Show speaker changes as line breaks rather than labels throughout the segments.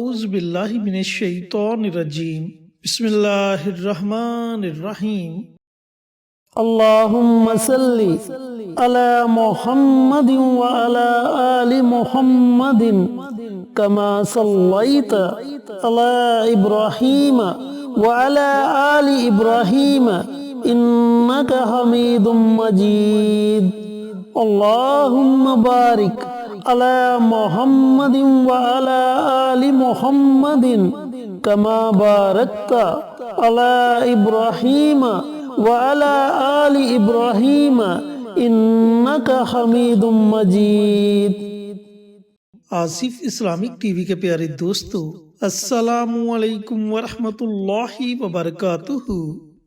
اعوذ باللہ من الشیطان الرجیم بسم اللہ الرحمن الرحیم
اللہم صلی علی محمد وعلی آل محمد کما صلیت علی ابراہیم وعلی آل ابراہیم انک حمید مجید اللہم بارک علی محمد وعلی آل محمد کما بارکت علی ابراہیم وعلی آل ابراہیم انک حمید مجید۔
آصف اسلامک ٹی وی کے پیارے دوستو، السلام علیکم ورحمۃ اللہ وبرکاتہ۔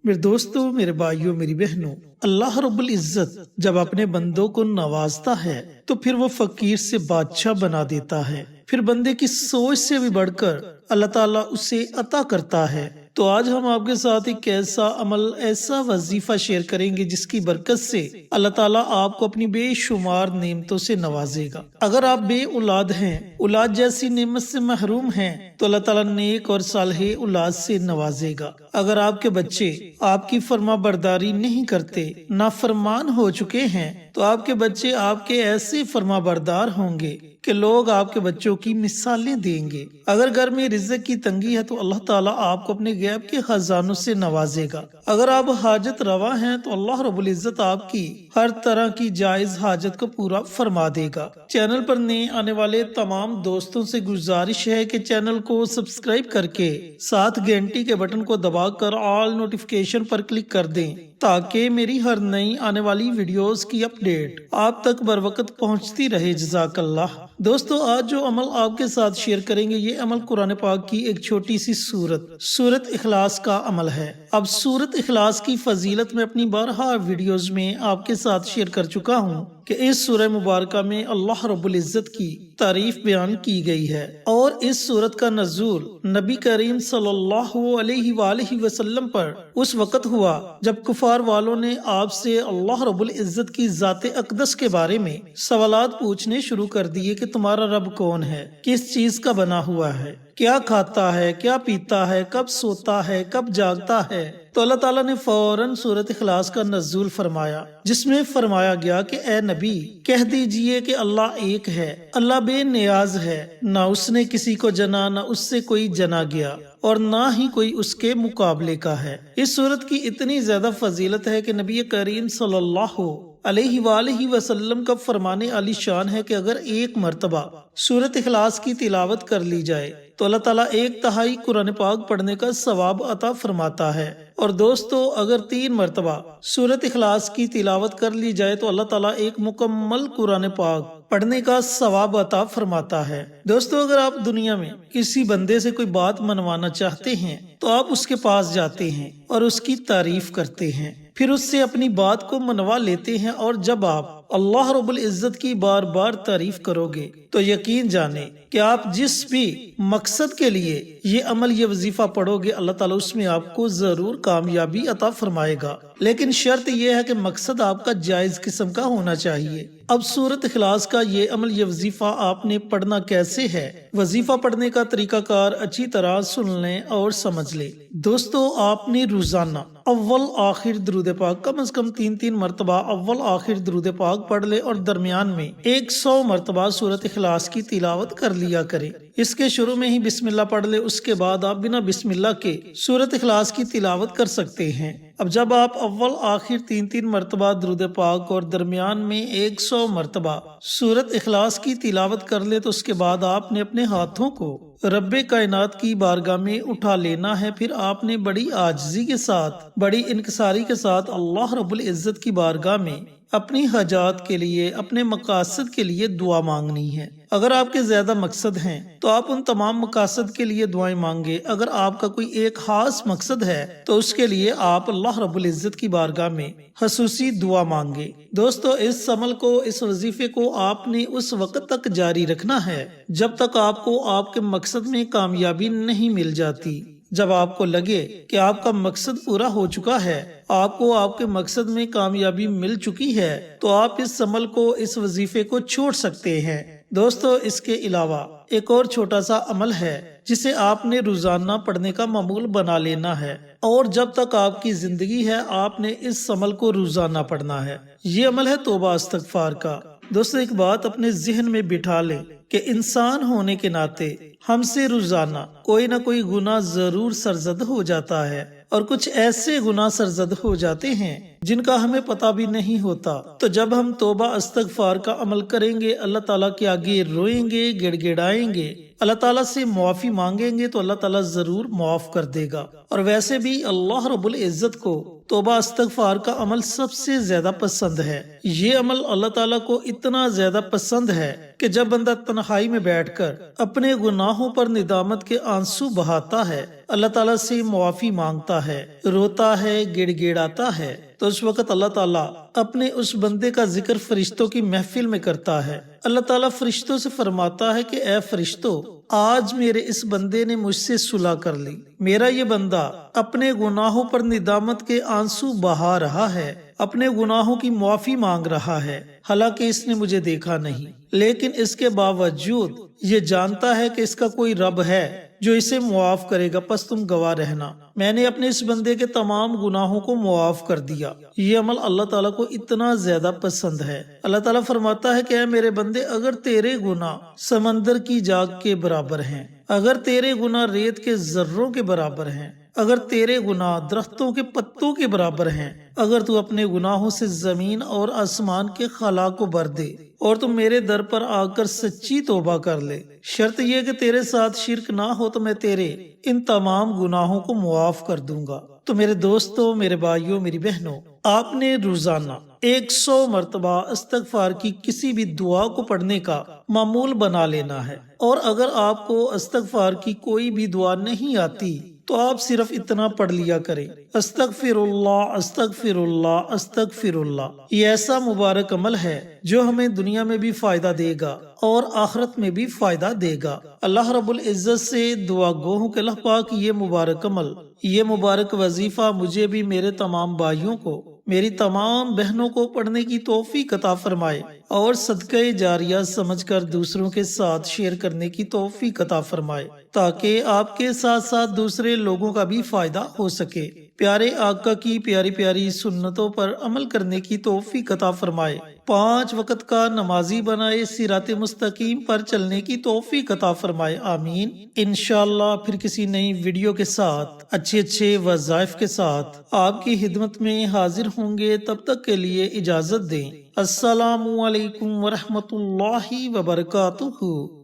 میرے دوستو، میرے بھائیوں، میری بہنوں، اللہ رب العزت جب اپنے بندوں کو نوازتا ہے تو پھر وہ فقیر سے بادشاہ بنا دیتا ہے، پھر بندے کی سوچ سے بھی بڑھ کر اللہ تعالیٰ اسے عطا کرتا ہے۔ تو آج ہم آپ کے ساتھ ایک ایسا عمل، ایسا وظیفہ شیئر کریں گے جس کی برکت سے اللہ تعالیٰ آپ کو اپنی بے شمار نعمتوں سے نوازے گا۔ اگر آپ بے اولاد ہیں، اولاد جیسی نعمت سے محروم ہیں، تو اللہ تعالیٰ نیک اور صالح اولاد سے نوازے گا۔ اگر آپ کے بچے آپ کی فرما برداری نہیں کرتے، نافرمان ہو چکے ہیں، تو آپ کے بچے آپ کے ایسے فرما بردار ہوں گے کہ لوگ آپ کے بچوں کی مثالیں دیں گے۔ اگر گھر میں رزق کی تنگی ہے تو اللہ تعالیٰ آپ کو اپنے غیب کے خزانوں سے نوازے گا۔ اگر آپ حاجت روا ہیں تو اللہ رب العزت آپ کی ہر طرح کی جائز حاجت کو پورا فرما دے گا۔ چینل پر نئے آنے والے تمام دوستوں سے گزارش ہے کہ چینل کو سبسکرائب کر کے ساتھ گھنٹی کے بٹن کو دبا کر آل نوٹیفیکیشن پر کلک کر دیں تاکہ میری ہر نئی آنے والی ویڈیوز کی اپڈیٹ آپ تک بر وقت پہنچتی رہے۔ جزاک اللہ۔ دوستو، آج جو عمل آپ کے ساتھ شیئر کریں گے، یہ عمل قرآن پاک کی ایک چھوٹی سی سورت اخلاص کا عمل ہے۔ اب سورت اخلاص کی فضیلت میں اپنی بارہا ویڈیوز میں آپ کے ساتھ شیئر کر چکا ہوں کہ اس سورہ مبارکہ میں اللہ رب العزت کی تعریف بیان کی گئی ہے، اور اس سورت کا نزول نبی کریم صلی اللہ علیہ وآلہ وسلم پر اس وقت ہوا جب کفار والوں نے آپ سے اللہ رب العزت کی ذات اقدس کے بارے میں سوالات پوچھنے شروع کر دیے کہ تمہارا رب کون ہے، کس چیز کا بنا ہوا ہے، کیا کھاتا ہے، کیا پیتا ہے، کب سوتا ہے، کب جاگتا ہے۔ تو اللہ تعالیٰ نے فوراً سورت اخلاص کا نزول فرمایا، جس میں فرمایا گیا کہ اے نبی، کہہ دیجئے کہ اللہ ایک ہے، اللہ بے نیاز ہے، نہ اس نے کسی کو جنا، نہ اس سے کوئی جنا گیا، اور نہ ہی کوئی اس کے مقابلے کا ہے۔ اس سورت کی اتنی زیادہ فضیلت ہے کہ نبی کریم صلی اللہ علیہ وآلہ وسلم کا فرمانے علی شان ہے کہ اگر ایک مرتبہ سورت اخلاص کی تلاوت کر لی جائے تو اللہ تعالیٰ 1/3 قرآن پاک پڑھنے کا ثواب عطا فرماتا ہے، اور دوستو اگر 3 مرتبہ سورت اخلاص کی تلاوت کر لی جائے تو اللہ تعالیٰ ایک مکمل قرآن پاک پڑھنے کا ثواب عطا فرماتا ہے۔ دوستو، اگر آپ دنیا میں کسی بندے سے کوئی بات منوانا چاہتے ہیں تو آپ اس کے پاس جاتے ہیں اور اس کی تعریف کرتے ہیں، پھر اس سے اپنی بات کو منوا لیتے ہیں، اور جب آپ اللہ رب العزت کی بار بار تعریف کرو گے تو یقین جانیں کہ آپ جس بھی مقصد کے لیے یہ عمل، یہ وظیفہ پڑھو گے، اللہ تعالیٰ اس میں آپ کو ضرور کامیابی عطا فرمائے گا، لیکن شرط یہ ہے کہ مقصد آپ کا جائز قسم کا ہونا چاہیے۔ اب سورت اخلاص کا یہ عمل، یہ وظیفہ آپ نے پڑھنا کیسے ہے؟ وظیفہ پڑھنے کا طریقہ کار اچھی طرح سن لیں اور سمجھ لیں۔ دوستو، آپ نے روزانہ اول آخر درود پاک کم از کم 3 مرتبہ اول آخر درود پاک پڑھ لے، اور درمیان میں 100 مرتبہ سورت اخلاص کی تلاوت کر لیا کرے۔ اس کے شروع میں ہی بسم اللہ پڑھ لے، اس کے بعد آپ بنا بسم اللہ کے سورت اخلاص کی تلاوت کر سکتے ہیں۔ اب جب آپ اول آخر 3 مرتبہ درود پاک اور درمیان میں 100 مرتبہ سورت اخلاص کی تلاوت کر لے تو اس کے بعد آپ نے اپنے ہاتھوں کو رب کائنات کی بارگاہ میں اٹھا لینا ہے، پھر آپ نے بڑی عاجزی کے ساتھ، بڑی انکساری کے ساتھ اللہ رب العزت کی بارگاہ میں اپنی حاجات کے لیے، اپنے مقاصد کے لیے دعا مانگنی ہے۔ اگر آپ کے زیادہ مقصد ہیں تو آپ ان تمام مقاصد کے لیے دعائیں مانگے۔ اگر آپ کا کوئی ایک خاص مقصد ہے تو اس کے لیے آپ اللہ رب العزت کی بارگاہ میں خصوصی دعا مانگے۔ دوستو، اس عمل کو، اس وظیفے کو آپ نے اس وقت تک جاری رکھنا ہے جب تک آپ کو آپ کے مقصد میں کامیابی نہیں مل جاتی۔ جب آپ کو لگے کہ آپ کا مقصد پورا ہو چکا ہے، آپ کو آپ کے مقصد میں کامیابی مل چکی ہے، تو آپ اس عمل کو، اس وظیفے کو چھوڑ سکتے ہیں۔ دوستو اس کے علاوہ ایک اور چھوٹا سا عمل ہے جسے آپ نے روزانہ پڑھنے کا معمول بنا لینا ہے، اور جب تک آپ کی زندگی ہے آپ نے اس عمل کو روزانہ پڑھنا ہے۔ یہ عمل ہے توبہ استغفار کا۔ دوستو ایک بات اپنے ذہن میں بٹھا لیں کہ انسان ہونے کے ناطے ہم سے روزانہ کوئی نہ کوئی گناہ ضرور سرزد ہو جاتا ہے، اور کچھ ایسے گناہ سرزد ہو جاتے ہیں جن کا ہمیں پتہ بھی نہیں ہوتا۔ تو جب ہم توبہ استغفار کا عمل کریں گے، اللہ تعالیٰ کے آگے روئیں گے، گڑ گڑائیں گے، اللہ تعالیٰ سے معافی مانگیں گے، تو اللہ تعالیٰ ضرور معاف کر دے گا۔ اور ویسے بھی اللہ رب العزت کو توبہ استغفار کا عمل سب سے زیادہ پسند ہے۔ یہ عمل اللہ تعالیٰ کو اتنا زیادہ پسند ہے کہ جب بندہ تنہائی میں بیٹھ کر اپنے گناہوں پر ندامت کے آنسو بہاتا ہے، اللہ تعالیٰ سے معافی مانگتا ہے، روتا ہے، گڑ گڑاتا ہے، تو اس وقت اللہ تعالیٰ اپنے اس بندے کا ذکر فرشتوں کی محفل میں کرتا ہے۔ اللہ تعالیٰ فرشتوں سے فرماتا ہے کہ اے فرشتوں، آج میرے اس بندے نے مجھ سے صلح کر لی، میرا یہ بندہ اپنے گناہوں پر ندامت کے آنسو بہا رہا ہے، اپنے گناہوں کی معافی مانگ رہا ہے، حالانکہ اس نے مجھے دیکھا نہیں، لیکن اس کے باوجود یہ جانتا ہے کہ اس کا کوئی رب ہے جو اسے معاف کرے گا، پس تم گواہ رہنا، میں نے اپنے اس بندے کے تمام گناہوں کو معاف کر دیا۔ یہ عمل اللہ تعالیٰ کو اتنا زیادہ پسند ہے۔ اللہ تعالیٰ فرماتا ہے کہ اے میرے بندے، اگر تیرے گناہ سمندر کی جاگ کے برابر ہیں، اگر تیرے گناہ ریت کے ذروں کے برابر ہیں، اگر تیرے گناہ درختوں کے پتوں کے برابر ہیں، اگر تو اپنے گناہوں سے زمین اور آسمان کے خلا کو بھر دے اور تم میرے در پر آ کر سچی توبہ کر لے، شرط یہ کہ تیرے ساتھ شرک نہ ہو، تو میں تیرے ان تمام گناہوں کو معاف کر دوں گا۔ تو میرے دوستوں، میرے بھائیوں، میری بہنوں، آپ نے روزانہ 100 مرتبہ استغفار کی کسی بھی دعا کو پڑھنے کا معمول بنا لینا ہے، اور اگر آپ کو استغفار کی کوئی بھی دعا نہیں آتی تو آپ صرف اتنا پڑھ لیا کریں، استغفر اللہ، استغفر اللہ، استغفر اللہ۔ یہ ایسا مبارک عمل ہے جو ہمیں دنیا میں بھی فائدہ دے گا اور آخرت میں بھی فائدہ دے گا۔ اللہ رب العزت سے دعا گو ہوں کہ اللہ پاک یہ مبارک عمل، یہ مبارک وظیفہ مجھے بھی، میرے تمام بھائیوں کو، میری تمام بہنوں کو پڑھنے کی توفیق عطا فرمائے، اور صدقہ جاریہ سمجھ کر دوسروں کے ساتھ شیئر کرنے کی توفیق عطا فرمائے، تاکہ آپ کے ساتھ ساتھ دوسرے لوگوں کا بھی فائدہ ہو سکے۔ پیارے آقا کی پیاری پیاری سنتوں پر عمل کرنے کی توفیق عطا فرمائے، 5 وقت کا نمازی بنائے، صراط مستقیم پر چلنے کی توفیق عطا فرمائے، آمین۔ انشاءاللہ پھر کسی نئی ویڈیو کے ساتھ، اچھے وظائف کے ساتھ آپ کی خدمت میں حاضر ہوں گے۔ تب تک کے لیے اجازت دیں۔ السلام علیکم ورحمۃ اللہ وبرکاتہ۔